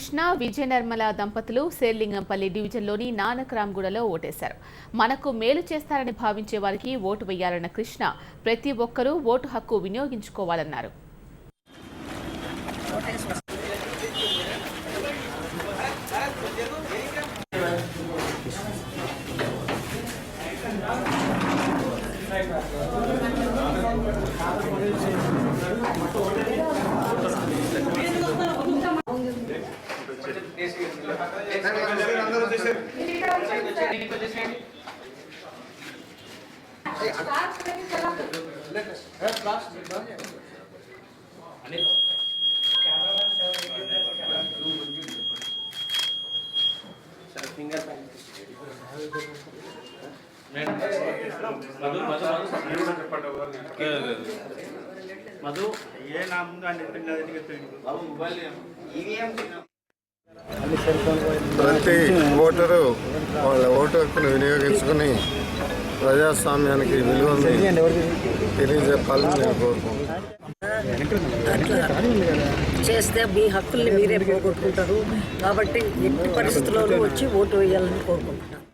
కృష్ణ విజయ నిర్మల దంపతులు శేర్లింగంపల్లి డివిజన్లోని నానక్రామ్గూడలో ఓటేశారు. మనకు మేలు చేస్తారని భావించే వారికి ఓటు వేయాలన్న కృష్ణ ప్రతి ఒక్కరూ ఓటు హక్కు వినియోగించుకోవాలన్నారు. ప్రతి ఓటరు వాళ్ళ ఓటు హక్కును వినియోగించుకుని ప్రజాస్వామ్యానికి విలువని తెలియజెప్పాలని నేను కోరుకుంటున్నాను. చేస్తే మీ హక్కుల్ని మీరే పోగొట్టుకుంటారు కాబట్టి ఎట్టి పరిస్థితుల్లోనూ వచ్చి ఓటు వేయాలని కోరుకుంటున్నాను.